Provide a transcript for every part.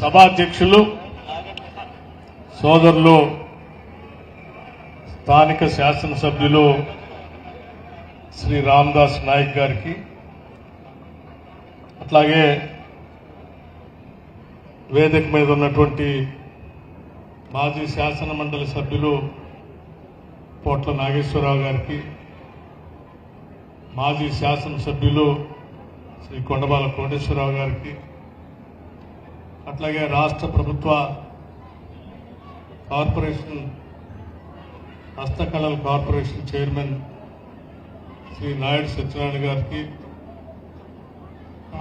సభాధ్యక్షులు సోదరులు స్థానిక శాసనసభ్యులు శ్రీ రామదాస్ నాయక్ గారికి, అట్లాగే వేదిక మీద ఉన్నటువంటి మాజీ శాసన మండలి సభ్యులు పోట్ల నాగేశ్వరరావు గారికి, మాజీ శాసనసభ్యులు శ్రీ కొండబాల కోటేశ్వరరావు గారికి, అట్లాగే రాష్ట్ర ప్రభుత్వ కార్పొరేషన్ హస్తకళల కార్పొరేషన్ చైర్మన్ శ్రీ నాయుడు సత్యనారాయణ గారికి,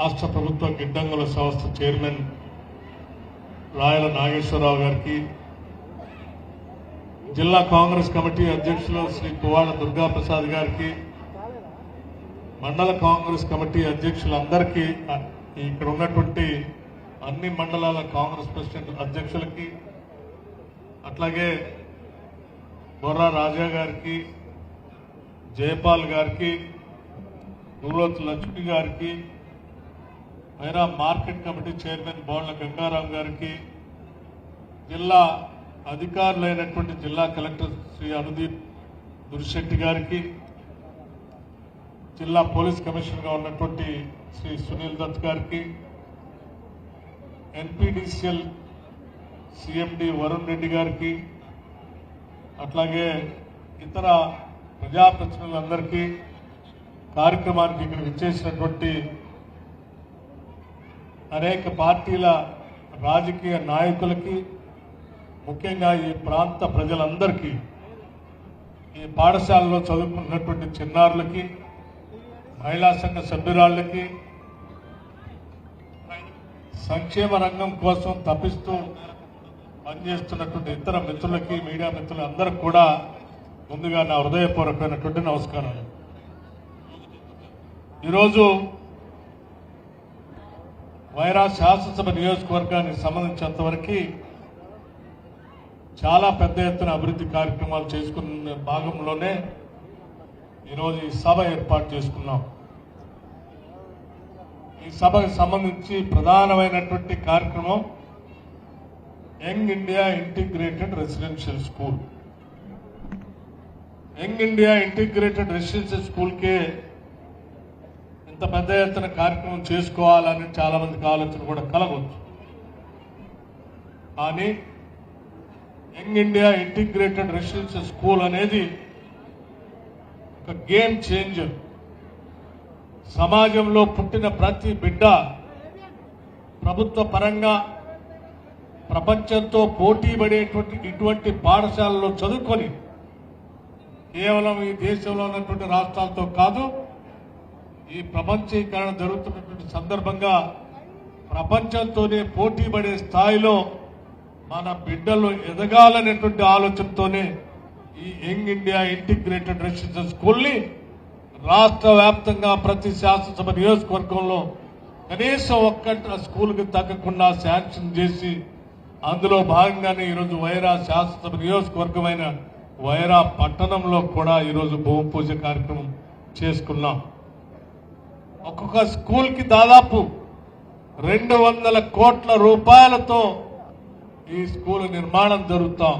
రాష్ట్ర ప్రభుత్వ గిడ్డంగుల సంస్థ చైర్మన్ రాయల నాగేశ్వరరావు గారికి, జిల్లా కాంగ్రెస్ కమిటీ అధ్యక్షులు శ్రీ పువ్వాడ దుర్గాప్రసాద్ గారికి, మండల కాంగ్రెస్ కమిటీ అధ్యక్షులందరికీ, ఇక్కడ ఉన్నటువంటి అన్ని మండలాల కాంగ్రెస్ ప్రెసిడెంట్ అధ్యక్షులకి, అట్లాగే బొర్రా రాజా గారికి, జయపాల్ గారికి, నూరోతు లక్ష్మి గారికి, Myra market committee chairman బోళ్ల Gangaram గారికి, జిల్లా అధికారులైనటువంటి జిల్లా కలెక్టర్ శ్రీ అనుదీప్ దుర్శెట్టి గారికి, జిల్లా పోలీస్ కమిషనర్గా ఉన్నటువంటి శ్రీ సునీల్ దత్ గారికి, ఎన్పీడీసీఎల్ సిఎండి వరుణ్ రెడ్డి గారికి, అట్లాగే ఇతర ప్రజాప్రతినిధులందరికీ, కార్యక్రమానికి ఇక్కడ విచ్చేసినటువంటి అనేక పార్టీల రాజకీయ నాయకులకి, ముఖ్యంగా ఈ ప్రాంత ప్రజలందరికీ, ఈ పాఠశాలలో చదువుకున్నటువంటి చిన్నారులకి, మహిళా సంఘ సభ్యురాళ్ళకి, సంక్షేమ రంగం కోసం తప్పిస్తూ పనిచేస్తున్నటువంటి ఇతర మిత్రులకి, మీడియా మిత్రులందరికీ కూడా ముందుగా నా హృదయపూర్వకమైనటువంటి నమస్కారాలు. ఈరోజు వైరా శాసనసభ నియోజకవర్గానికి సంబంధించినంతవరకు చాలా పెద్ద ఎత్తున అభివృద్ధి కార్యక్రమాలు చేసుకున్న భాగంలోనే ఈరోజు ఈ సభ ఏర్పాటు చేసుకున్నాం. ఈ సభకు సంబంధించి ప్రధానమైనటువంటి కార్యక్రమం young India integrated residential school. Young India integrated residential స్కూల్కే ఇంత పెద్ద ఎత్తున కార్యక్రమం చేసుకోవాలని చాలా మందికి ఆలోచన కూడా కలగవచ్చు. కానీ young India integrated residential school అనేది ఒక గేమ్ చేంజర్. సమాజంలో పుట్టిన ప్రతి బిడ్డ ప్రభుత్వ పరంగా ప్రపంచంతో పోటీ పడేటువంటి ఇటువంటి పాఠశాలలో చదువుకొని కేవలం ఈ దేశంలో ఉన్నటువంటి రాష్ట్రాలతో కాదు, ఈ ప్రపంచీకరణ జరుగుతున్నటువంటి సందర్భంగా ప్రపంచంతోనే పోటీ పడే స్థాయిలో మన బిడ్డలు ఎదగాలనేటువంటి ఆలోచనతోనే ఈ యంగ్ ఇండియా ఇంటిగ్రేటెడ్ రెసిడెన్షియల్ స్కూల్ని రాష్ట్ర వ్యాప్తంగా ప్రతి శాసనసభ నియోజకవర్గంలో కనీసం ఒక్క స్కూల్కి తగ్గకుండా శాంక్షన్ చేసి, అందులో భాగంగానే ఈరోజు వైరా శాసనసభ నియోజకవర్గమైన వైరా పట్టణంలో కూడా ఈరోజు భూమి పూజ కార్యక్రమం చేసుకున్నాం. ఒక్కొక్క స్కూల్కి దాదాపు 200 కోట్ల రూపాయలతో ఈ స్కూల్ నిర్మాణం జరుగుతాం.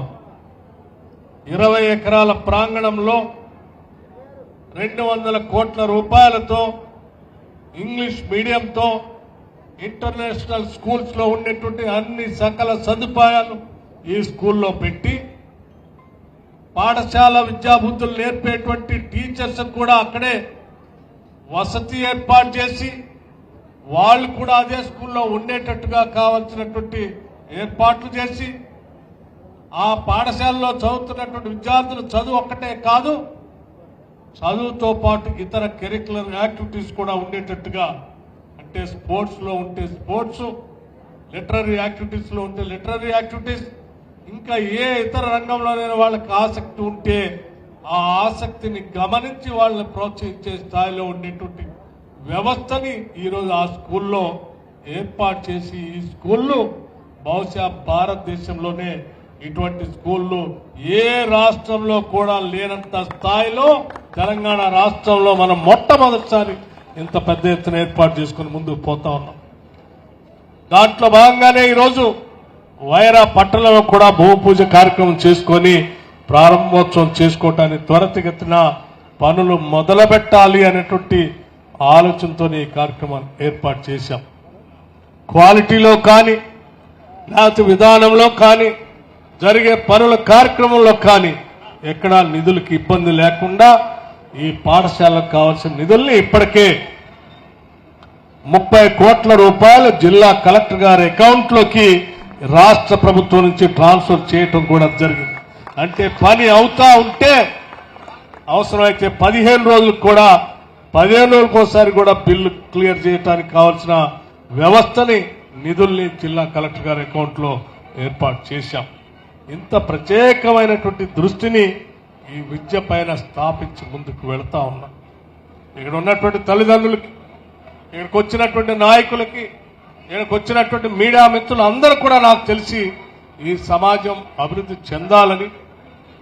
20 ఎకరాల ప్రాంగణంలో 200 కోట్ల రూపాయలతో ఇంగ్లీష్ మీడియంతో ఇంటర్నేషనల్ స్కూల్స్ లో ఉండేటువంటి అన్ని సకల సదుపాయాలు ఈ స్కూల్లో పెట్టి, పాఠశాల విద్యాబుద్ధులు నేర్పేటువంటి టీచర్స్ కూడా అక్కడే వసతి ఏర్పాటు చేసి, వాళ్ళు కూడా అదే స్కూల్లో ఉండేటట్టుగా కావాల్సినటువంటి ఏర్పాట్లు చేసి, ఆ పాఠశాలలో చదువుతున్నటువంటి విద్యార్థులు చదువు ఒక్కటే కాదు, చదువుతో పాటు ఇతర కరిక్యులర్ యాక్టివిటీస్ కూడా ఉండేటట్టుగా, అంటే స్పోర్ట్స్ లో ఉంటే స్పోర్ట్స్, లిటరరీ యాక్టివిటీస్ లో ఉంటే లిటరరీ యాక్టివిటీస్, ఇంకా ఏ ఇతర రంగంలోనైనా వాళ్ళకి ఆసక్తి ఉంటే ఆ ఆసక్తిని గమనించి వాళ్ళని ప్రోత్సహించే స్థాయిలో ఉండేటువంటి వ్యవస్థని ఈరోజు ఆ స్కూల్లో ఏర్పాటు చేసి, ఈ స్కూళ్ళు బహుశా భారతదేశంలోనే ఇటువంటి స్కూళ్ళు ఏ రాష్ట్రంలో కూడా లేనంత స్థాయిలో తెలంగాణ రాష్ట్రంలో మనం మొట్టమొదటిసారి ఇంత పెద్ద ఎత్తున ఏర్పాటు చేసుకుని ముందుకు పోతా ఉన్నాం. దాంట్లో భాగంగానే ఈరోజు వైరా పట్టణంలో కూడా భూమి పూజ కార్యక్రమం చేసుకొని ప్రారంభోత్సవం చేసుకోవటానికి త్వరితగతిన పనులు మొదలుపెట్టాలి అనేటువంటి ఆలోచనతో ఈ కార్యక్రమాన్ని ఏర్పాటు చేశాం. క్వాలిటీలో కానీ లేకపోతే విధానంలో కానీ జరిగే పనుల కార్యక్రమంలో కానీ ఎక్కడా నిధులకు ఇబ్బంది లేకుండా ఈ పాఠశాలకు కావాల్సిన నిధుల్ని ఇప్పటికే 30 కోట్ల రూపాయలు జిల్లా కలెక్టర్ గారి అకౌంట్లోకి రాష్ట్ర ప్రభుత్వం నుంచి ట్రాన్స్ఫర్ చేయటం కూడా జరిగింది. అంటే పని అవుతా ఉంటే అవసరమైతే 15 రోజులకు కూడా 15 రోజులకోసారి కూడా బిల్లు క్లియర్ చేయడానికి కావాల్సిన వ్యవస్థని నిధుల్ని జిల్లా కలెక్టర్ గారి అకౌంట్లో ఏర్పాటు చేశాం. ఇంత ప్రత్యేకమైనటువంటి దృష్టిని ఈ విద్య పైన స్థాపించి ముందుకు వెళతా ఉన్నాం. ఇక్కడ ఉన్నటువంటి తల్లిదండ్రులకి, ఇక్కడికి వచ్చినటువంటి నాయకులకి, ఇక్కడికి వచ్చినటువంటి మీడియా మిత్రులు అందరూ కూడా నాకు తెలిసి ఈ సమాజం అభివృద్ధి చెందాలని,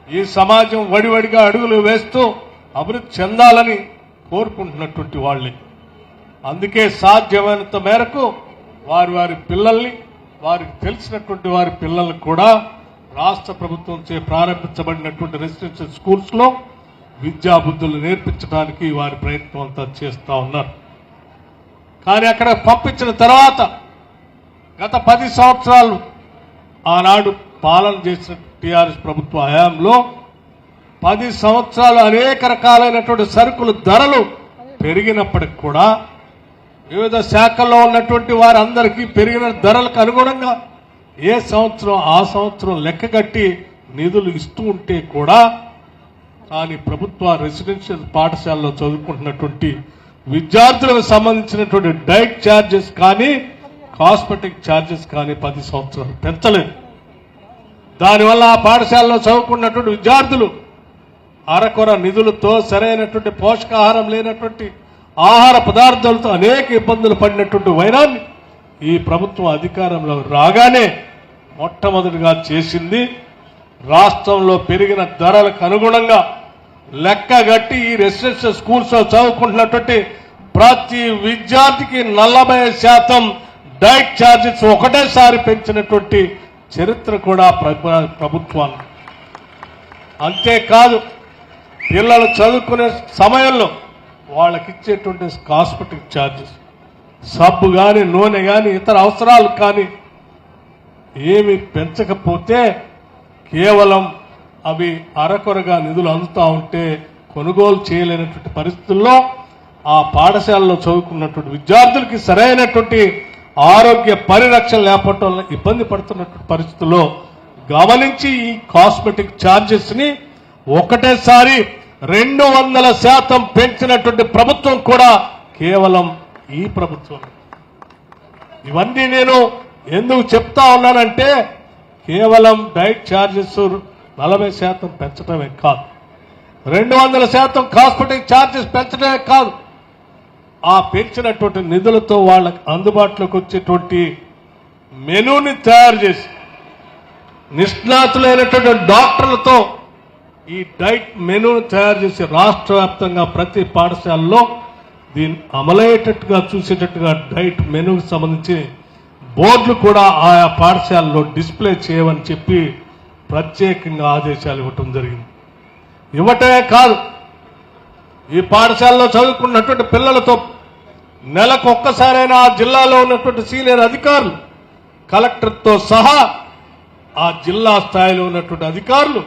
ఈ సమాజం వడివడిగా అడుగులు వేస్తూ అభివృద్ధి చెందాలని కోరుకుంటున్నటువంటి వాళ్ళే. అందుకే సాధ్యమైనంత మేరకు వారి పిల్లల్ని, వారికి తెలిసినటువంటి వారి పిల్లలకు కూడా రాష్ట్ర ప్రభుత్వంచే ప్రారంభించబడినటువంటి రెసిడెన్షియల్ స్కూల్స్ లో విద్యా బుద్ధులు నేర్పించడానికి వారి ప్రయత్నం అంతా చేస్తా ఉన్నారు. కానీ అక్కడ పంపించిన తర్వాత గత 10 సంవత్సరాలు ఆనాడు పాలన చేసిన టీఆర్ఎస్ ప్రభుత్వ హయాంలో 10 సంవత్సరాలు అనేక రకాలైనటువంటి సరుకుల ధరలు పెరిగినప్పటికి కూడా వివిధ శాఖల్లో ఉన్నటువంటి వారందరికీ పెరిగిన ధరలకు అనుగుణంగా ఏ సంవత్సరం ఆ సంవత్సరం లెక్కగట్టి నిధులు ఇస్తూ ఉంటే కూడా కానీ ప్రభుత్వ రెసిడెన్షియల్ పాఠశాలలో చదువుకుంటున్నటువంటి విద్యార్థులకు సంబంధించినటువంటి డైట్ ఛార్జెస్ కానీ కాస్మెటిక్ ఛార్జెస్ కానీ 10 సంవత్సరాలు పెంచలేదు. దానివల్ల ఆ పాఠశాలలో చదువుకున్నటువంటి విద్యార్థులు అరకొర నిధులతో సరైనటువంటి పోషకాహారం లేనటువంటి ఆహార పదార్థాలతో అనేక ఇబ్బందులు పడినటువంటి వైనాన్ని ఈ ప్రభుత్వం అధికారంలో రాగానే మొట్టమొదటిగా చేసింది రాష్ట్రంలో పెరిగిన ధరలకు అనుగుణంగా లెక్కగట్టి ఈ రెసిడెన్షియల్ స్కూల్స్ లో చదువుకుంటున్నటువంటి ప్రతి విద్యార్థికి 40% డైట్ ఛార్జెస్ ఒకటేసారి పెంచినటువంటి చరిత్ర కూడా ప్రభుత్వానికి. అంతేకాదు పిల్లలు చదువుకునే సమయంలో వాళ్ళకిచ్చేటువంటి కాస్మెటిక్ ఛార్జెస్, సబ్బు కానీ నూనె కానీ ఇతర అవసరాలు కానీ ఏమి పెంచకపోతే కేవలం అవి అరకొరగా నిధులు అందుతా ఉంటే కొనుగోలు చేయలేనటువంటి పరిస్థితుల్లో ఆ పాఠశాలలో చదువుకున్నటువంటి విద్యార్థులకి సరైనటువంటి ఆరోగ్య పరిరక్షణ లేకపోవడం వల్ల ఇబ్బంది పడుతున్నటువంటి పరిస్థితుల్లో గమనించి ఈ కాస్మెటిక్ ఛార్జెస్ ని ఒకటేసారి 200% పెంచినటువంటి ప్రభుత్వం కూడా కేవలం ఈ ప్రభుత్వం. ఇవన్నీ నేను ఎందుకు చెప్తా ఉన్నానంటే కేవలం డైట్ ఛార్జెస్ 40% పెంచడమే కాదు, 200% కాస్మెటిక్ ఛార్జెస్ పెంచడమే కాదు, ఆ పెంచినటువంటి నిధులతో వాళ్ళకి అందుబాటులోకి వచ్చేటువంటి మెనూని తయారు చేసి నిష్ణాతులైనటువంటి డాక్టర్లతో ఈ డైట్ మెనూని తయారు చేసి రాష్ట్ర వ్యాప్తంగా ప్రతి పాఠశాలలో దీన్ని అమలయ్యేటట్టుగా చూసేటట్టుగా డైట్ మెనూకి సంబంధించి బోర్డులు కూడా ఆయా పాఠశాలలో డిస్ప్లే చేయమని చెప్పి ప్రత్యేకంగా ఆదేశాలు ఇవ్వటం జరిగింది. ఇవ్వటమే కాదు, ఈ పాఠశాలలో చదువుకున్నటువంటి పిల్లలతో నెలకు ఒక్కసారైనా ఆ జిల్లాలో ఉన్నటువంటి సీనియర్ అధికారులు కలెక్టర్తో సహా ఆ జిల్లా స్థాయిలో ఉన్నటువంటి అధికారులు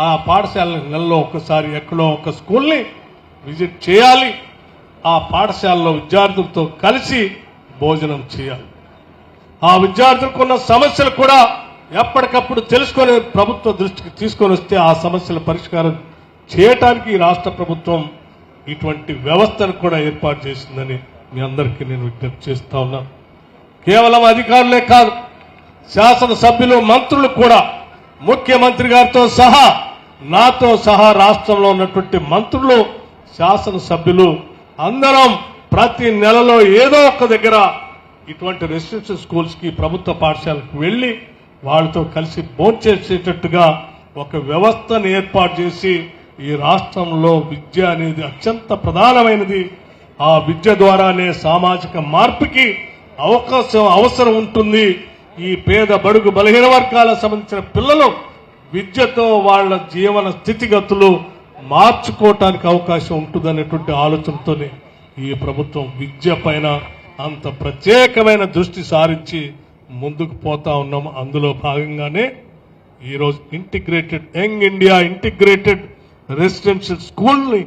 ఆ పాఠశాల నెలలో ఒక్కసారి ఎక్కడో ఒక స్కూల్ని విజిట్ చేయాలి, ఆ పాఠశాలలో విద్యార్థులతో కలిసి భోజనం చేయాలి. ఆ విద్యార్థులకు ఉన్న సమస్యలు కూడా ఎప్పటికప్పుడు తెలుసుకొని ప్రభుత్వ దృష్టికి తీసుకొని వస్తే ఆ సమస్యల పరిష్కారం చేయటానికి రాష్ట్ర ప్రభుత్వం ఇటువంటి వ్యవస్థను కూడా ఏర్పాటు చేసిందని మీ అందరికీ నేను విజ్ఞప్తి చేస్తా ఉన్నాను. కేవలం అధికారులే కాదు, శాసనసభ్యులు, మంత్రులు కూడా ముఖ్యమంత్రి గారితో సహా నాతో సహా రాష్ట్రంలో ఉన్నటువంటి మంత్రులు, శాసనసభ్యులు అందరం ప్రతి నెలలో ఏదో ఒక దగ్గర ఇటువంటి రెసిడెన్షియల్ స్కూల్స్ కి ప్రభుత్వ పాఠశాలకు వెళ్లి వాళ్ళతో కలిసి భోంచేసేటట్టుగా ఒక వ్యవస్థను ఏర్పాటు చేసి ఈ రాష్ట్రంలో విద్య అనేది అత్యంత ప్రధానమైనది, ఆ విద్య ద్వారానే సామాజిక మార్పుకి అవసరం ఉంటుంది. ఈ పేద బడుగు బలహీన వర్గాలకు సంబంధించిన పిల్లలు విద్యతో వాళ్ళ జీవన స్థితిగతులు మార్చుకోవటానికి అవకాశం ఉంటుందనేటువంటి ఆలోచనతోనే ఈ ప్రభుత్వం విద్య పైన అంత ప్రత్యేకమైన దృష్టి సారించి ముందుకు పోతా ఉన్నాం. అందులో భాగంగానే ఈరోజు integrated young India integrated residential school ని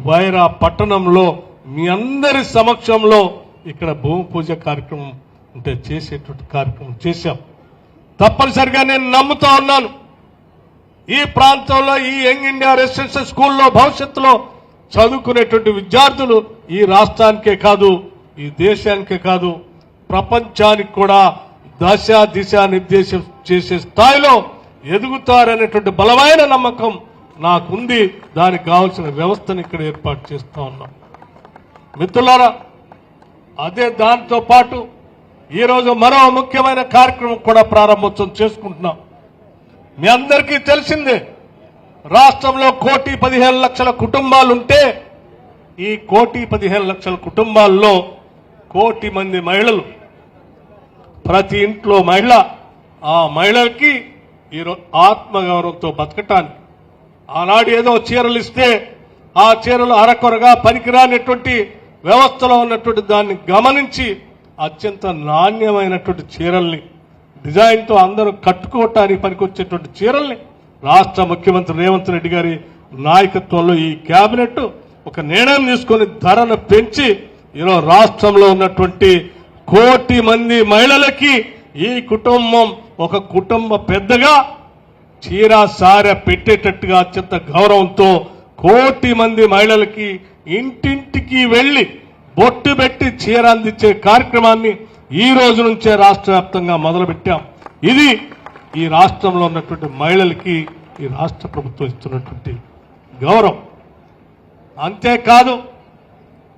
వైరా పట్టణంలో మీ అందరి సమక్షంలో ఇక్కడ భూమి పూజ కార్యక్రమం అంటే చేసేటువంటి కార్యక్రమం చేశాం. తప్పనిసరిగా నేను నమ్ముతా ఉన్నాను, ఈ ప్రాంతంలో ఈ యంగ్ ఇండియా రెసిడెన్షియల్ స్కూల్లో భవిష్యత్తులో చదువుకునేటువంటి విద్యార్థులు ఈ రాష్ట్రానికే కాదు, ఈ దేశానికే కాదు, ప్రపంచానికి కూడా దిశా నిర్దేశం చేసే స్థాయిలో ఎదుగుతారనేటువంటి బలమైన నమ్మకం నాకుంది. దానికి కావాల్సిన వ్యవస్థను ఇక్కడ ఏర్పాటు చేస్తా ఉన్నాం. మిత్రులారా, అదే దాంతో పాటు ఈరోజు మరో ముఖ్యమైన కార్యక్రమం కూడా ప్రారంభోత్సవం చేసుకుంటున్నాం. మీ అందరికీ తెలిసిందే, రాష్ట్రంలో 1,15,00,000 కుటుంబాలుంటే ఈ 1,15,00,000 కుటుంబాల్లో 1,00,00,000 మంది మహిళలు, ప్రతి ఇంట్లో మహిళ, ఆ మహిళలకి ఈరోజు ఆత్మగౌరవంతో బతకటానికి ఆనాడు ఏదో చీరలు ఇస్తే ఆ చీరలు అరకొరగా పనికిరానటువంటి వ్యవస్థలో ఉన్నటువంటి దాన్ని గమనించి అత్యంత నాణ్యమైనటువంటి చీరల్ని డిజైన్తో అందరూ కట్టుకోవటానికి పనికొచ్చేటువంటి చీరల్ని రాష్ట్ర ముఖ్యమంత్రి రేవంత్ రెడ్డి గారి నాయకత్వంలో ఈ కేబినెట్ ఒక నిర్ణయం తీసుకొని ధరను పెంచి ఈరోజు రాష్ట్రంలో ఉన్నటువంటి 1,00,00,000 మంది మహిళలకి ఈ కుటుంబం ఒక కుటుంబ పెద్దగా చీర సారె పెట్టేటట్టుగా అత్యంత గౌరవంతో 1,00,00,000 మంది మహిళలకి ఇంటింటికి వెళ్లి బొట్టు పెట్టి చీర అందించే కార్యక్రమాన్ని ఈ రోజు నుంచే రాష్ట్ర వ్యాప్తంగా మొదలుపెట్టాం. ఇది ఈ రాష్ట్రంలో ఉన్నటువంటి మహిళలకి ఈ రాష్ట్ర ప్రభుత్వం ఇస్తున్నటువంటి గౌరవం. అంతేకాదు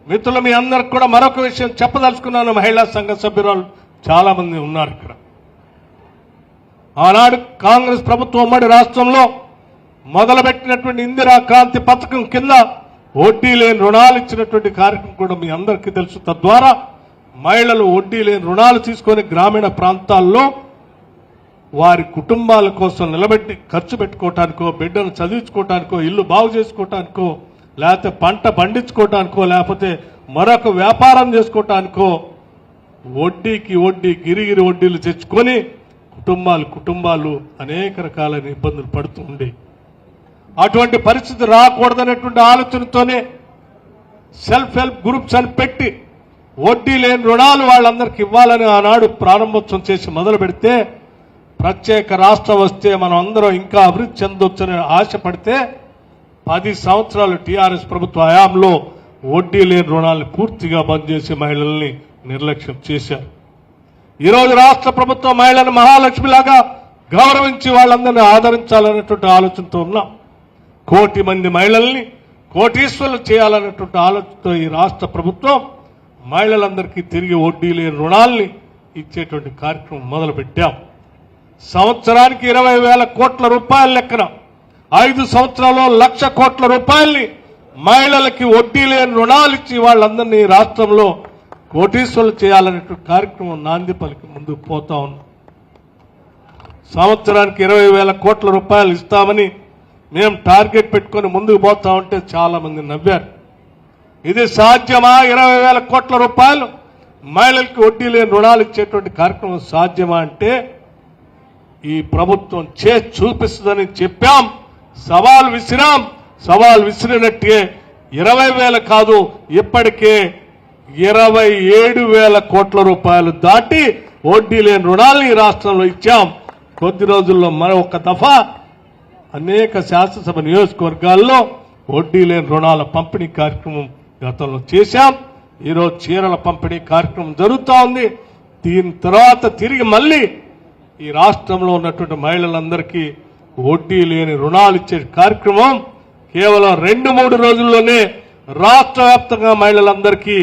మిత్రులు, మీ అందరికి కూడా మరొక విషయం చెప్పదలుచుకున్నాను. మహిళా సంఘ సభ్యురాలు చాలా మంది ఉన్నారు ఇక్కడ. ఆనాడు కాంగ్రెస్ ప్రభుత్వం ఉమ్మడి రాష్ట్రంలో మొదలుపెట్టినటువంటి ఇందిరా క్రాంతి పథకం కింద వడ్డీ లేని రుణాలు ఇచ్చినటువంటి కార్యక్రమం కూడా మీ అందరికీ తెలుసు. తద్వారా మహిళలు వడ్డీ లేని రుణాలు తీసుకొని గ్రామీణ ప్రాంతాల్లో వారి కుటుంబాల కోసం నిలబెట్టి ఖర్చు పెట్టుకోవటానికో, బిడ్డను చదివించుకోవటానికో, ఇల్లు బాగు చేసుకోవటానికో, లేకపోతే పంట పండించుకోవటానికో, లేకపోతే మరొక వ్యాపారం చేసుకోవటానికో వడ్డీకి వడ్డీ గిరిగిరి వడ్డీలు తెచ్చుకొని కుటుంబాలు అనేక రకాలైన ఇబ్బందులు పడుతూ ఉండే. అటువంటి పరిస్థితి రాకూడదనేటువంటి ఆలోచనతోనే సెల్ఫ్ హెల్ప్ గ్రూప్స్ అని పెట్టి వడ్డీ లేని రుణాలు వాళ్ళందరికీ ఇవ్వాలని ఆనాడు ప్రారంభోత్సవం చేసి మొదలు పెడితే, ప్రత్యేక రాష్ట్రం వస్తే మనం అందరం ఇంకా అభివృద్ధి చెందొచ్చని ఆశపడితే 10 సంవత్సరాలు టీఆర్ఎస్ ప్రభుత్వ హయాంలో వడ్డీ లేని రుణాలను పూర్తిగా బంద్ చేసి మహిళల్ని నిర్లక్ష్యం చేశారు. ఈరోజు రాష్ట్ర ప్రభుత్వం మహిళలను మహాలక్ష్మిలాగా గౌరవించి వాళ్ళందరినీ ఆదరించాలనేటువంటి ఆలోచనతో ఉన్నాం. 1,00,00,000 మంది మహిళల్ని కోటీశ్వరులు చేయాలనేటువంటి ఆలోచనతో ఈ రాష్ట్ర ప్రభుత్వం మహిళలందరికీ తిరిగి వడ్డీ లేని రుణాల్ని ఇచ్చేటువంటి కార్యక్రమం మొదలుపెట్టాం. సంవత్సరానికి 20,000 కోట్ల రూపాయల లెక్కన 5 సంవత్సరాల్లో 1,00,000 కోట్ల రూపాయల్ని మహిళలకి వడ్డీ లేని రుణాలు ఇచ్చి వాళ్ళందరినీ రాష్ట్రంలో కోటీశ్వరులు చేయాలనేటువంటి కార్యక్రమం నాంది పలికి ముందుకు పోతా ఉన్నాం. సంవత్సరానికి 20,000 కోట్ల రూపాయలు ఇస్తామని మేము టార్గెట్ పెట్టుకొని ముందుకు పోతా ఉంటే చాలా మంది నవ్వారు. ఇది సాధ్యమా? 20,000 కోట్ల రూపాయలు మహిళలకు వడ్డీ లేని రుణాలు ఇచ్చేటువంటి కార్యక్రమం సాధ్యమా అంటే ఈ ప్రభుత్వం చేసి చూపిస్తుందని చెప్పాం. సవాల్ విసిరినట్టే 20,000 కాదు, ఇప్పటికే 27,000 కోట్ల రూపాయలు దాటి వడ్డీ లేని రుణాలను ఈ రాష్ట్రంలో ఇచ్చాం. కొద్ది రోజుల్లో మరొక దఫా అనేక శాసనసభ నియోజకవర్గాల్లో వడ్డీ లేని రుణాల పంపిణీ కార్యక్రమం గతంలో చేశాం. ఈరోజు చీరల పంపిణీ కార్యక్రమం జరుగుతూ ఉంది. దీని తర్వాత తిరిగి మళ్ళీ ఈ రాష్ట్రంలో ఉన్నటువంటి మహిళలందరికీ వడ్డీ లేని రుణాలు ఇచ్చే కార్యక్రమం కేవలం 2-3 రోజుల్లోనే రాష్ట్ర వ్యాప్తంగా మహిళలందరికీ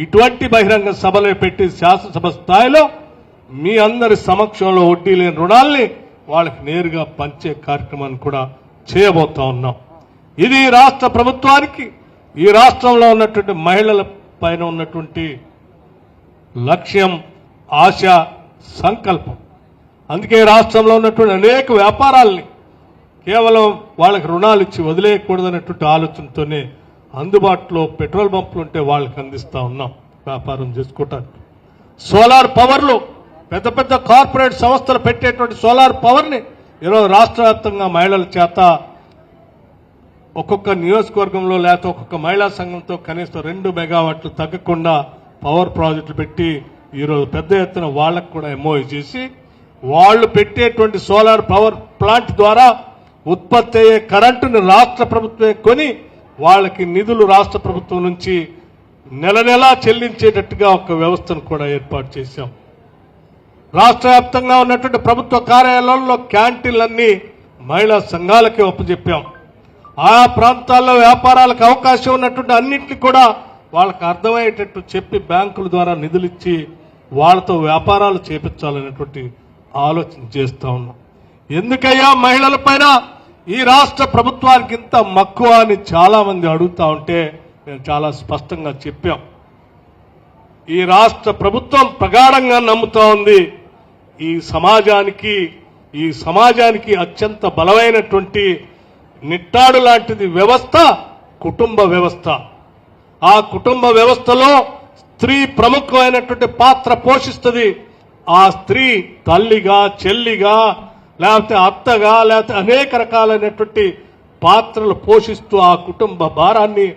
ఇటువంటి బహిరంగ సభలే పెట్టి శాసనసభ స్థాయిలో మీ అందరి సమక్షంలో వడ్డీ లేని రుణాల్ని వాళ్ళకి నేరుగా పంచే కార్యక్రమాన్ని కూడా చేయబోతా ఉన్నాం. ఇది రాష్ట్ర ప్రభుత్వానికి, ఈ రాష్ట్రంలో ఉన్నటువంటి మహిళల పైన ఉన్నటువంటి లక్ష్యం, ఆశ, సంకల్పం. అందుకే రాష్ట్రంలో ఉన్నటువంటి అనేక వ్యాపారాల్ని కేవలం వాళ్ళకి రుణాలు ఇచ్చి వదిలేయకూడదనేటువంటి ఆలోచనతోనే అందుబాటులో పెట్రోల్ పంపులు ఉంటే వాళ్ళకి అందిస్తా ఉన్నాం వ్యాపారం చేసుకోవటానికి. సోలార్ పవర్లు పెద్ద పెద్ద కార్పొరేట్ సంస్థలు పెట్టేటువంటి సోలార్ పవర్ని ఈరోజు రాష్ట్ర వ్యాప్తంగా మహిళల చేత ఒక్కొక్క నియోజకవర్గంలో లేకపోతే ఒక్కొక్క మహిళా సంఘంతో కనీసం 2 మెగావాట్లు తగ్గకుండా పవర్ ప్రాజెక్టులు పెట్టి ఈరోజు పెద్ద ఎత్తున వాళ్లకు కూడా ఎంఓయూ చేసి వాళ్ళు పెట్టేటువంటి సోలార్ పవర్ ప్లాంట్ ద్వారా ఉత్పత్తి అయ్యే కరెంటును రాష్ట్ర ప్రభుత్వమే కొని వాళ్ళకి నిధులు రాష్ట్ర ప్రభుత్వం నుంచి నెల నెలా చెల్లించేటట్టుగా ఒక వ్యవస్థను కూడా ఏర్పాటు చేశాం. రాష్ట్ర వ్యాప్తంగా ఉన్నటువంటి ప్రభుత్వ కార్యాలయాల్లో క్యాంటీన్లన్నీ మహిళా సంఘాలకే ఒప్పజెప్పాం. ఆయా ప్రాంతాల్లో వ్యాపారాలకు అవకాశం ఉన్నటువంటి అన్నింటినీ కూడా వాళ్ళకి అర్థమయ్యేటట్టు చెప్పి బ్యాంకుల ద్వారా నిధులిచ్చి వాళ్ళతో వ్యాపారాలు చేపించాలనేటువంటి ఆలోచన చేస్తా ఉన్నాం. ఎందుకయ్యా మహిళల పైన ఈ రాష్ట్ర ప్రభుత్వానికి ఇంత మక్కువ అని చాలా మంది అడుగుతా ఉంటే మేము చాలా స్పష్టంగా చెప్పాం. ఈ రాష్ట్ర ప్రభుత్వం ప్రగాఢంగా నమ్ముతా ఉంది ఈ సమాజానికి అత్యంత బలమైనటువంటి నిట్టాడు లాంటిది వ్యవస్థ కుటుంబ వ్యవస్థ. ఆ కుటుంబ వ్యవస్థలో స్త్రీ ప్రముఖమైనటువంటి పాత్ర పోషిస్తుంది. ఆ స్త్రీ తల్లిగా, చెల్లిగా, లేకపోతే అత్తగా, లేకపోతే అనేక రకాలైనటువంటి పాత్రలు పోషిస్తూ ఆ కుటుంబ భారాన్ని,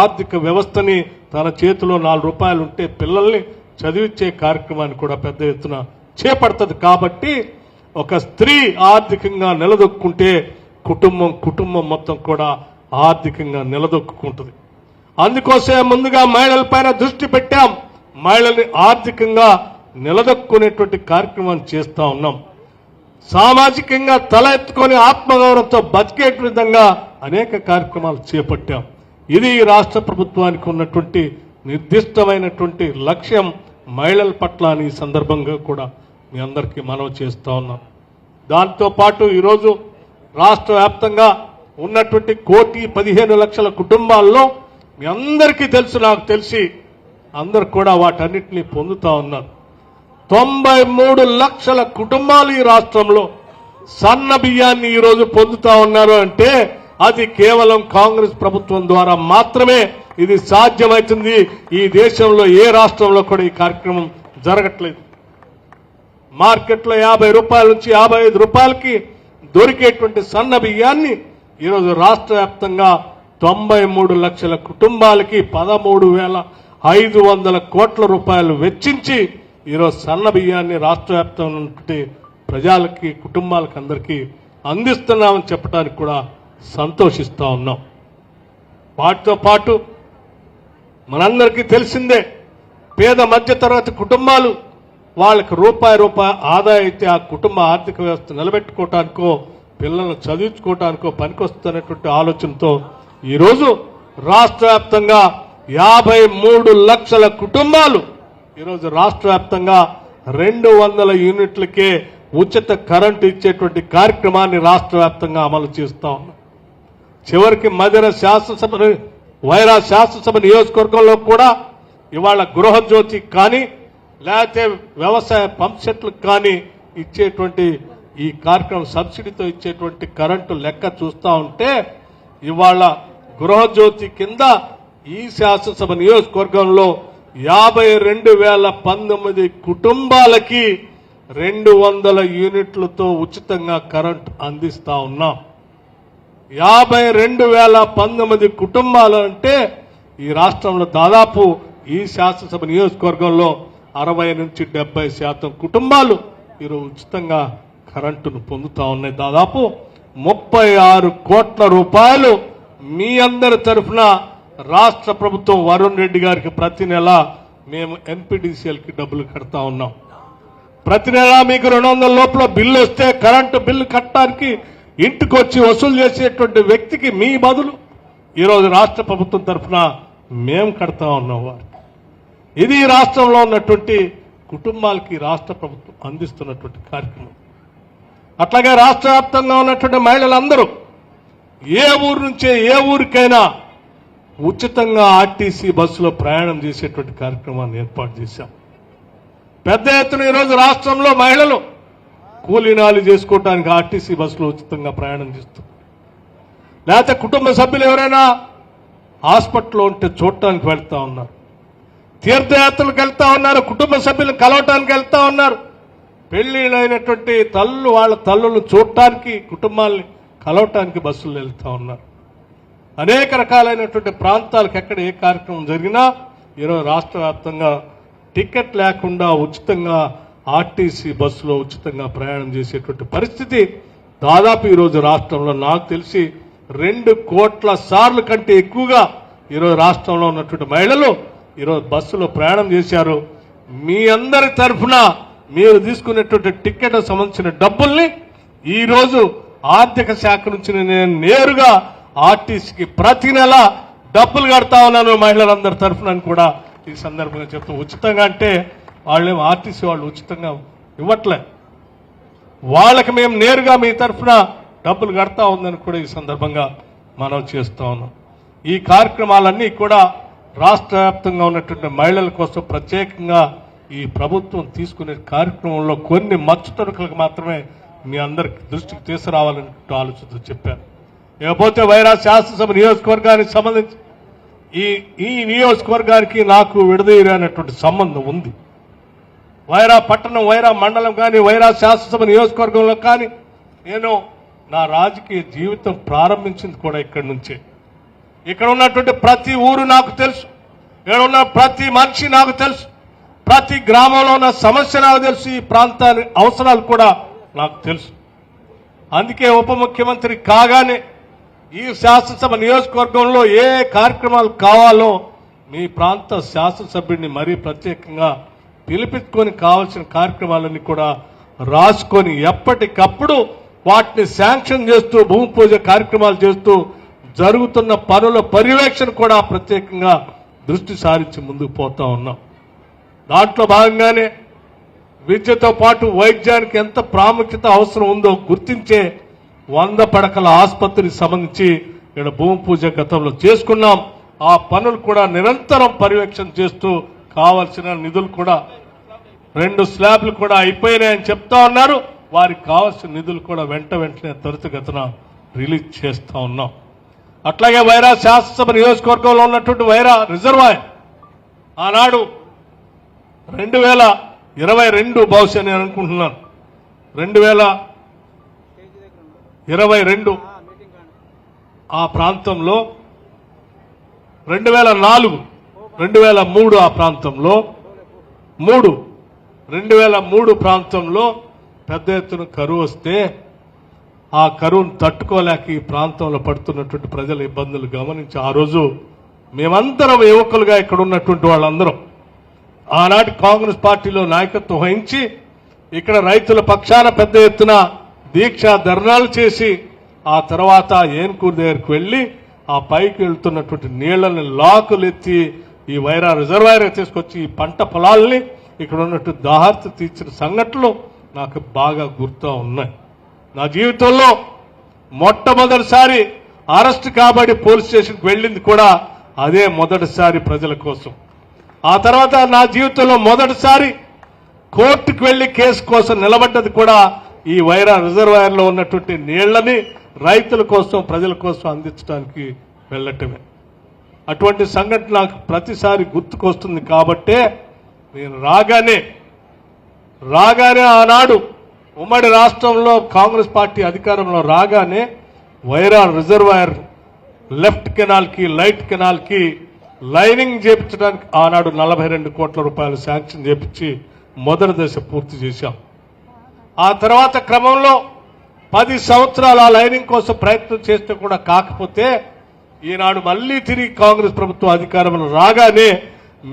ఆర్థిక వ్యవస్థని తన చేతిలో 4 రూపాయలు ఉంటే పిల్లల్ని చదివించే కార్యక్రమాన్ని కూడా పెద్ద ఎత్తున చేపడుతుంది. కాబట్టి ఒక స్త్రీ ఆర్థికంగా నిలదొక్కుంటే కుటుంబం మొత్తం కూడా ఆర్థికంగా నిలదొక్కుంటుంది. అందుకోసమే ముందుగా మహిళల పైన దృష్టి పెట్టాం. మహిళల్ని ఆర్థికంగా నిలదొక్కునేటువంటి కార్యక్రమాన్ని చేస్తా ఉన్నాం. సామాజికంగా తల ఎత్తుకొని ఆత్మగౌరవంతో బతికే విధంగా అనేక కార్యక్రమాలు చేపట్టాం. ఇది రాష్ట్ర ప్రభుత్వానికి ఉన్నటువంటి నిర్దిష్టమైనటువంటి లక్ష్యం మహిళల పట్ల అని ఈ సందర్భంగా కూడా మీ అందరికీ మనవి చేస్తా ఉన్నాం. దాంతో పాటు ఈరోజు రాష్ట్ర వ్యాప్తంగా ఉన్నటువంటి 1,15,00,000 కుటుంబాల్లో మీ అందరికీ తెలుసు, నాకు తెలిసి అందరు కూడా వాటన్నిటినీ పొందుతా ఉన్నారు. 93 లక్షల కుటుంబాలు ఈ రాష్ట్రంలో సన్న బియ్యాన్ని ఈరోజు పొందుతా ఉన్నారు అంటే అది కేవలం కాంగ్రెస్ ప్రభుత్వం ద్వారా మాత్రమే ఇది సాధ్యమవుతుంది. ఈ దేశంలో ఏ రాష్ట్రంలో కూడా ఈ కార్యక్రమం జరగట్లేదు. మార్కెట్లో 50 రూపాయల నుంచి 55 రూపాయలకి దొరికేటువంటి సన్న బియ్యాన్ని ఈరోజు రాష్ట్ర వ్యాప్తంగా 93 లక్షల కుటుంబాలకి 13,500 కోట్ల రూపాయలు వెచ్చించి ఈరోజు సన్న బియ్యాన్ని రాష్ట్ర వ్యాప్తంగా ఉన్నటువంటి ప్రజలకి, కుటుంబాలకి అందరికీ అందిస్తున్నామని చెప్పడానికి కూడా సంతోషిస్తా ఉన్నాం. వాటితో పాటు మనందరికీ తెలిసిందే, పేద మధ్యతరగతి కుటుంబాలు వాళ్ళకి రూపాయి ఆదాయం అయితే ఆ కుటుంబ ఆర్థిక వ్యవస్థ నిలబెట్టుకోవటానికో పిల్లలను చదివించుకోవటానికో పనికొస్తున్నటువంటి ఆలోచనతో ఈరోజు రాష్ట్ర వ్యాప్తంగా 53 లక్షల కుటుంబాలు ఈరోజు రాష్ట్ర వ్యాప్తంగా 200 యూనిట్లకే ఉచిత కరెంటు ఇచ్చేటువంటి కార్యక్రమాన్ని రాష్ట్ర వ్యాప్తంగా అమలు చేస్తా ఉన్నాం. చివరికి మధిర శాసనసభ, వైరా శాసనసభ నియోజకవర్గంలో కూడా ఇవాళ గృహజ్యోతి కానీ లేకపోతే వ్యవసాయ పంప్ సెట్లకు కానీ ఇచ్చేటువంటి ఈ కార్యక్రమం సబ్సిడీతో ఇచ్చేటువంటి కరెంటు లెక్క చూస్తా ఉంటే ఇవాళ గృహజ్యోతి కింద ఈ శాసనసభ నియోజకవర్గంలో 52,019 కుటుంబాలకి 200 యూనిట్లతో ఉచితంగా కరెంట్ అందిస్తా ఉన్నాం. 52,019 కుటుంబాలు అంటే ఈ రాష్ట్రంలో దాదాపు ఈ శాసనసభ నియోజకవర్గంలో 60 నుంచి 70% కుటుంబాలు ఈరోజు ఉచితంగా కరెంటును పొందుతా ఉన్నాయి. దాదాపు 36 కోట్ల రూపాయలు మీ అందరి తరఫున రాష్ట్ర ప్రభుత్వం వరుణ్ రెడ్డి గారికి ప్రతి నెల మేము ఎన్పీడీసీఎల్కి డబ్బులు కడతా ఉన్నాం. ప్రతి నెల మీకు 200 లోపల బిల్లు వస్తే కరెంటు బిల్లు కట్టడానికి ఇంటికి వచ్చి వసూలు చేసేటువంటి వ్యక్తికి మీ బదులు ఈరోజు రాష్ట్ర ప్రభుత్వం తరఫున మేము కడతా ఉన్నాం వారికి. ఇది రాష్ట్రంలో ఉన్నటువంటి కుటుంబాలకి రాష్ట్ర ప్రభుత్వం అందిస్తున్నటువంటి కార్యక్రమం. అట్లాగే రాష్ట్ర వ్యాప్తంగా ఉన్నటువంటి మహిళలందరూ ఏ ఊరు నుంచే ఏ ఊరికైనా ఉచితంగా ఆర్టీసీ బస్సులో ప్రయాణం చేసేటువంటి కార్యక్రమాన్ని ఏర్పాటు చేశాం. పెద్ద ఎత్తున ఈరోజు రాష్ట్రంలో మహిళలు కూలీనాలు చేసుకోవడానికి ఆర్టీసీ బస్సులో ఉచితంగా ప్రయాణం చేస్తారు. లేకపోతే కుటుంబ సభ్యులు ఎవరైనా హాస్పిటల్లో ఉంటే చూడటానికి వెళ్తా ఉన్నారు, తీర్థయాత్రలకు వెళ్తా ఉన్నారు, కుటుంబ సభ్యులను కలవటానికి వెళ్తా ఉన్నారు, పెళ్లిళ్ళైనటువంటి తల్లు వాళ్ళ తల్లులను చూడటానికి కుటుంబాలని కలవటానికి బస్సులు వెళ్తా ఉన్నారు. అనేక రకాలైనటువంటి ప్రాంతాలకు ఎక్కడ ఏ కార్యక్రమం జరిగినా ఈరోజు రాష్ట్ర వ్యాప్తంగా టికెట్ లేకుండా ఉచితంగా ఆర్టీసీ బస్సులో ఉచితంగా ప్రయాణం చేసేటువంటి పరిస్థితి దాదాపు ఈరోజు రాష్ట్రంలో నాకు తెలిసి 2 కోట్ల సార్లు కంటే ఎక్కువగా ఈరోజు రాష్ట్రంలో ఉన్నటువంటి మహిళలు ఈరోజు బస్సులో ప్రయాణం చేశారు. మీ అందరి తరఫున మీరు తీసుకునేటువంటి టికెట్ సంబంధించిన డబ్బుల్ని ఈరోజు ఆర్థిక శాఖ నుంచి నేను నేరుగా ఆర్టీసీకి ప్రతి నెల డబ్బులు కడతా ఉన్నాను మహిళలందరి తరఫున కూడా ఈ సందర్భంగా చెప్తూ. ఉచితంగా అంటే వాళ్ళేమో ఆర్టీసీ వాళ్ళు ఉచితంగా ఇవ్వట్లే, వాళ్ళకి మేము నేరుగా మీ తరఫున డబ్బులు కడతా ఉందని కూడా ఈ సందర్భంగా మనం చేస్తా ఉన్నాం. ఈ కార్యక్రమాలన్నీ కూడా రాష్ట్ర వ్యాప్తంగా ఉన్నటువంటి మహిళల కోసం ప్రత్యేకంగా ఈ ప్రభుత్వం తీసుకునే కార్యక్రమంలో కొన్ని మచ్చుతరుకులకు మాత్రమే మీ అందరికి దృష్టికి తీసుకురావాలని ఆలోచనతో చెప్పాను. ఇకపోతే వైరా శాసనసభ నియోజకవర్గానికి సంబంధించి ఈ నియోజకవర్గానికి నాకు విడదీయనటువంటి సంబంధం ఉంది. వైరా పట్టణం, వైరా మండలం కానీ వైరా శాసనసభ నియోజకవర్గంలో కానీ నేను నా రాజకీయ జీవితం ప్రారంభించింది కూడా ఇక్కడి నుంచే. ఇక్కడ ఉన్నటువంటి ప్రతి ఊరు నాకు తెలుసు, ఇక్కడ ఉన్న ప్రతి మనిషి నాకు తెలుసు, ప్రతి గ్రామంలో ఉన్న సమస్య నాకు తెలుసు, ఈ ప్రాంతాన్ని అవసరాలు కూడా నాకు తెలుసు. అందుకే ఉప ముఖ్యమంత్రి కాగానే ఈ శాసనసభ నియోజకవర్గంలో ఏ కార్యక్రమాలు కావాలో మీ ప్రాంత శాసనసభ్యుడిని మరీ ప్రత్యేకంగా పిలిపించుకొని కావాల్సిన కార్యక్రమాలన్నీ కూడా రాసుకొని ఎప్పటికప్పుడు వాటిని శాంక్షన్ చేస్తూ భూమి పూజ కార్యక్రమాలు చేస్తూ జరుగుతున్న పనుల పర్యవేక్షణ కూడా ప్రత్యేకంగా దృష్టి సారించి ముందుకు పోతా ఉన్నాం. దాంట్లో భాగంగానే విద్యతో పాటు వైద్యానికి ఎంత ప్రాముఖ్యత అవసరం ఉందో గుర్తించే 100 పడకల ఆసుపత్రికి సంబంధించి ఇక్కడ భూమి పూజ గతంలో చేసుకున్నాం. ఆ పనులు కూడా నిరంతరం పర్యవేక్షణ చేస్తూ కావాల్సిన నిధులు కూడా 2 స్లాబ్లు కూడా అయిపోయినాయని చెప్తా ఉన్నారు. వారికి కావాల్సిన నిధులు కూడా వెంటనే త్వరితగతిన రిలీజ్ చేస్తా ఉన్నాం. అట్లాగే వైరా శాసనసభ నియోజకవర్గంలో ఉన్నటువంటి వైరా రిజర్వాయర్ ఆనాడు 2022 బహుశా నేను అనుకుంటున్నాను 2022 ఆ ప్రాంతంలో 2004 2003 ఆ ప్రాంతంలో 2003 ప్రాంతంలో పెద్ద ఎత్తున కరువు వస్తే ఆ కరువును తట్టుకోలేక ఈ ప్రాంతంలో పడుతున్నటువంటి ప్రజల ఇబ్బందులు గమనించి ఆ రోజు మేమందరం యువకులుగా ఇక్కడ ఉన్నటువంటి వాళ్ళందరం ఆనాటి కాంగ్రెస్ పార్టీలో నాయకత్వం వహించి ఇక్కడ రైతుల పక్షాన పెద్ద ఎత్తున దీక్ష ధర్నాలు చేసి ఆ తర్వాత ఏన్కూరు దగ్గరికి వెళ్లి ఆ పైకి వెళ్తున్నటువంటి నీళ్లని లాకులెత్తి ఈ వైరా రిజర్వాయర్ తీసుకొచ్చి ఈ పంట పొలాల్ని ఇక్కడ ఉన్నట్టు దాహార్త తీర్చిన సంఘటనలు నాకు బాగా గుర్తు ఉన్నాయి. నా జీవితంలో మొట్టమొదటిసారి అరెస్ట్ కాబడి పోలీస్ స్టేషన్కి వెళ్ళింది కూడా అదే మొదటిసారి ప్రజల కోసం. ఆ తర్వాత నా జీవితంలో మొదటిసారి కోర్టుకు వెళ్లి కేసు కోసం నిలబడ్డది కూడా ఈ వైరా రిజర్వాయర్ లో ఉన్నటువంటి నీళ్లని రైతుల కోసం ప్రజల కోసం అందించడానికి వెళ్ళటమే. అటువంటి సంఘటన నాకు ప్రతిసారి గుర్తుకొస్తుంది. కాబట్టే నేను రాగానే ఆనాడు ఉమ్మడి రాష్ట్రంలో కాంగ్రెస్ పార్టీ అధికారంలో రాగానే వైరా రిజర్వాయర్ లెఫ్ట్ కెనాల్ కి రైట్ కెనాల్ కి లైనింగ్ చేపించడానికి ఆనాడు 42 కోట్ల రూపాయలు శాంక్షన్ చేపించి మొదటి దశ పూర్తి చేశాం. ఆ తర్వాత క్రమంలో 10 సంవత్సరాలు ఆ లైనింగ్ కోసం ప్రయత్నం చేస్తే కూడా కాకపోతే ఈనాడు మళ్లీ తిరిగి కాంగ్రెస్ ప్రభుత్వం అధికారంలో రాగానే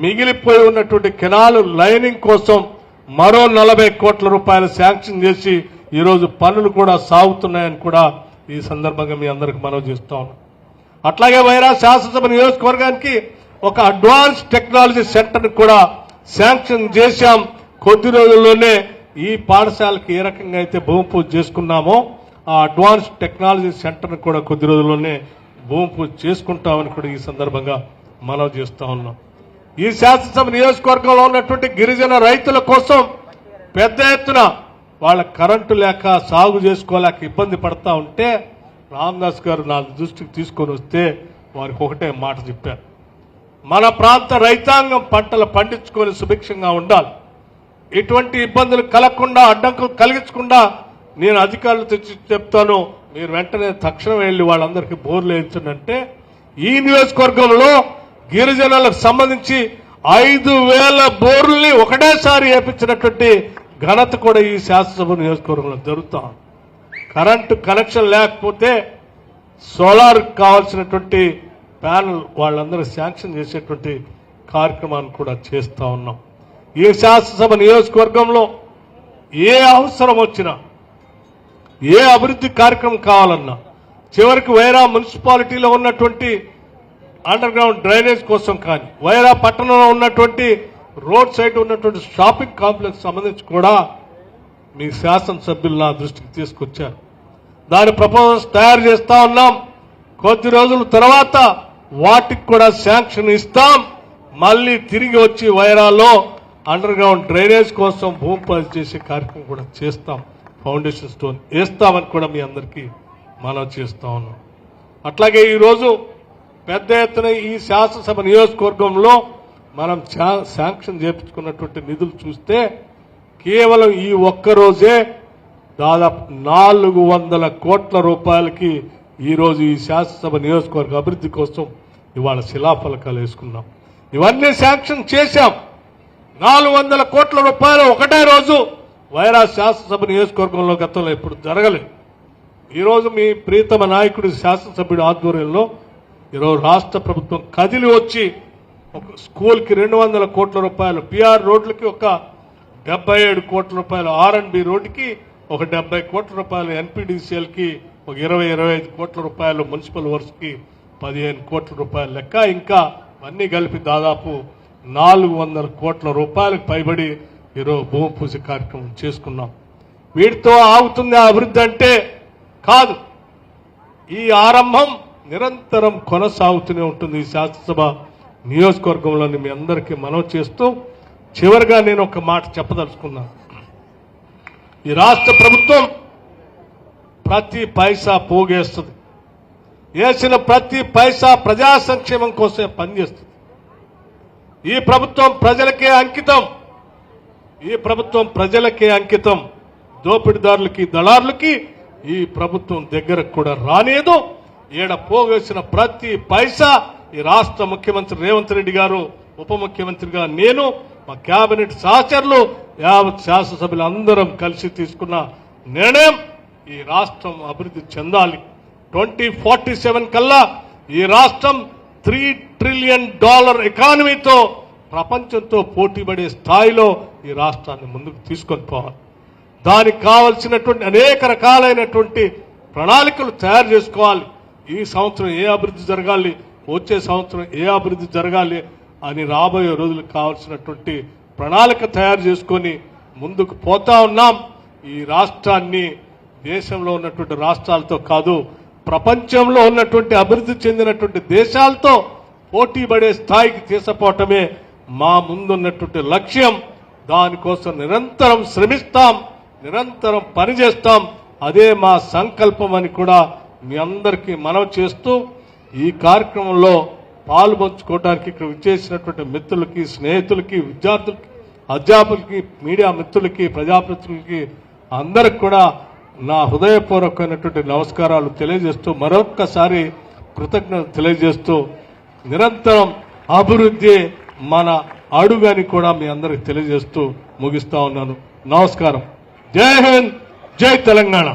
మిగిలిపోయి ఉన్నటువంటి కెనాల్ లైనింగ్ కోసం మరో 40 కోట్ల రూపాయలు శాంక్షన్ చేసి ఈరోజు పనులు కూడా సాగుతున్నాయని కూడా ఈ సందర్భంగా మీ అందరికి మనవి చేస్తా ఉన్నాం. అట్లాగే వైరా శాసనసభ నియోజకవర్గానికి ఒక అడ్వాన్స్ టెక్నాలజీ సెంటర్ కూడా శాంక్షన్ చేశాం. కొద్ది రోజుల్లోనే ఈ పాఠశాలకి ఏ రకంగా అయితే భూమి పూజ చేసుకున్నామో ఆ అడ్వాన్స్ టెక్నాలజీ సెంటర్ కూడా కొద్ది రోజుల్లోనే భూమి పూజ చేసుకుంటామని కూడా ఈ సందర్భంగా మనవి చేస్తా ఉన్నాం. ఈ శాసనసభ నియోజకవర్గంలో ఉన్నటువంటి గిరిజన రైతుల కోసం పెద్ద ఎత్తున వాళ్ళ కరెంటు లేక సాగు చేసుకోలేక ఇబ్బంది పడతా ఉంటే రామదాస్ గారు నా దృష్టికి తీసుకొని వస్తే వారికి ఒకటే మాట చెప్పారు, మన ప్రాంత రైతాంగం పంటలు పండించుకొని సుభిక్షంగా ఉండాలి, ఇటువంటి ఇబ్బందులు కలగకుండా అడ్డంకులు కలిగించకుండా నేను అధికారులు తెచ్చి చెప్తాను, మీరు వెంటనే తక్షణం వెళ్లి వాళ్ళందరికీ బోర్లు వేయించండి. ఈ నియోజకవర్గంలో గిరిజనులకు సంబంధించి 5,000 బోర్లని ఒకటేసారి వేయించినటువంటి ఘనత కూడా ఈ శాసనసభ నియోజకవర్గంలో జరుగుతాం. కరెంటు కనెక్షన్ లేకపోతే సోలార్ కావాల్సినటువంటి ప్యానల్ వాళ్ళందరూ శాంక్షన్ చేసేటువంటి కార్యక్రమాన్ని కూడా చేస్తా ఉన్నాం. ఈ శాసనసభ నియోజకవర్గంలో ఏ అవసరం వచ్చినా, ఏ అభివృద్ధి కార్యక్రమం కావాలన్నా, చివరికి వైరా మున్సిపాలిటీలో ఉన్నటువంటి అండర్ గ్రౌండ్ డ్రైనేజ్ కోసం కానీ, వైరా పట్టణంలో ఉన్నటువంటి రోడ్ సైడ్ ఉన్నటువంటి షాపింగ్ కాంప్లెక్స్ సంబంధించి కూడా మీ శాసనసభ్యులు నా దృష్టికి తీసుకొచ్చారు. దాని ప్రపోజల్స్ తయారు చేస్తా ఉన్నాం. కొద్ది రోజుల తర్వాత వాటికి కూడా శాంక్షన్ ఇస్తాం. మళ్ళీ తిరిగి వచ్చి వైరాలో అండర్ గ్రౌండ్ డ్రైనేజ్ కోసం భూమి పూజ చేసే కార్యక్రమం కూడా చేస్తాం. ఫౌండేషన్ స్టోన్ వేస్తామని కూడా మీ అందరికీ మనం చేస్తా ఉన్నాం. అట్లాగే ఈరోజు పెద్ద ఎత్తున ఈ శాసనసభ నియోజకవర్గంలో మనం శాంక్షన్ చేయించుకున్నటువంటి నిధులు చూస్తే కేవలం ఈ ఒక్కరోజే దాదాపు 400 కోట్ల రూపాయలకి ఈరోజు ఈ శాసనసభ నియోజకవర్గ అభివృద్ధి కోసం ఇవాళ శిలాఫలకాలు వేసుకున్నాం. ఇవన్నీ శాంక్షన్ చేశాం. 400 కోట్ల రూపాయలు ఒకటే రోజు వైరా శాసనసభ నియోజకవర్గంలో గతంలో ఎప్పుడు జరగలేదు. ఈరోజు మీ ప్రీతమ నాయకుడి శాసనసభ్యుడి ఆధ్వర్యంలో ఈరోజు రాష్ట్ర ప్రభుత్వం కదిలి వచ్చి ఒక స్కూల్కి 200 కోట్ల రూపాయలు, పిఆర్ రోడ్లకి ఒక 77 కోట్ల రూపాయలు, R&B రోడ్డుకి ఒక 70 కోట్ల రూపాయలు, ఎన్పీడీసీఎల్కి ఒక 20-25 కోట్ల రూపాయలు, మున్సిపల్ వర్క్స్కి 15 కోట్ల రూపాయలు లెక్క, ఇంకా అన్నీ కలిపి దాదాపు 400 కోట్ల రూపాయలకు పైబడి ఈరోజు భూమి పూజ కార్యక్రమం చేసుకున్నాం. వీటితో ఆగుతుంది అభివృద్ధి అంటే కాదు. ఈ ఆరంభం నిరంతరం కొనసాగుతూనే ఉంటుంది. ఈ శాసనసభ నియోజకవర్గంలోని మీ అందరికీ మనవి చేస్తూ చివరిగా నేను ఒక మాట చెప్పదలుచుకున్నాను. ఈ రాష్ట్ర ప్రభుత్వం ప్రతి పైసా పోగేస్తుంది. వేసిన ప్రతి పైసా ప్రజా సంక్షేమం కోసమే పనిచేస్తుంది. ఈ ప్రభుత్వం ప్రజలకే అంకితం. ఈ ప్రభుత్వం ప్రజలకే అంకితం. దోపిడీదారులకి, దళారులకి ఈ ప్రభుత్వం దగ్గరకు కూడా రానేదు. ఈడ పోగేసిన ప్రతి పైసా ఈ రాష్ట్ర ముఖ్యమంత్రి రేవంత్ రెడ్డి గారు, ఉప ముఖ్యమంత్రిగా నేను, మా కేబినెట్ సహచరులు, యావత్ శాసనసభ్యులు అందరం కలిసి తీసుకున్న నిర్ణయం ఈ రాష్ట్రం అభివృద్ధి చెందాలి. 2047 కల్లా ఈ రాష్ట్రం $3 ట్రిలియన్ ఎకానమీతో ప్రపంచంతో పోటీపడే స్థాయిలో ఈ రాష్ట్రాన్ని ముందుకు తీసుకొని పోవాలి. దానికి కావలసినటువంటి అనేక రకాలైనటువంటి ప్రణాళికలు తయారు చేసుకోవాలి. ఈ సంవత్సరం ఏ అభివృద్ధి జరగాలి, వచ్చే సంవత్సరం ఏ అభివృద్ధి జరగాలి అని రాబోయే రోజులకు కావాల్సినటువంటి ప్రణాళిక తయారు చేసుకొని ముందుకు పోతా ఉన్నాం. ఈ రాష్ట్రాన్ని దేశంలో ఉన్నటువంటి రాష్ట్రాలతో కాదు, ప్రపంచంలో ఉన్నటువంటి అభివృద్ధి చెందినటువంటి దేశాలతో పోటీ పడే స్థాయికి తీసుకుపోవటమే మా ముందున్నటువంటి లక్ష్యం. దానికోసం నిరంతరం శ్రమిస్తాం, నిరంతరం పనిచేస్తాం. అదే మా సంకల్పం అని కూడా మీ అందరికీ మనవి చేస్తూ ఈ కార్యక్రమంలో పాల్పంచుకోవడానికి ఇక్కడ విచ్చేసినటువంటి మిత్రులకి, స్నేహితులకి, విద్యార్థులకి, అధ్యాపకులకి, మీడియా మిత్రులకి, ప్రజాప్రతినిధులకి అందరికి కూడా నా హృదయపూర్వకమైనటువంటి నమస్కారాలు తెలియజేస్తూ మరొక్కసారి కృతజ్ఞతలు తెలియజేస్తూ నిరంతరం అభివృద్ధి మన అడుగని కూడా మీ అందరికి తెలియజేస్తూ ముగిస్తా ఉన్నాను. నమస్కారం. జై హింద్, జై తెలంగాణ.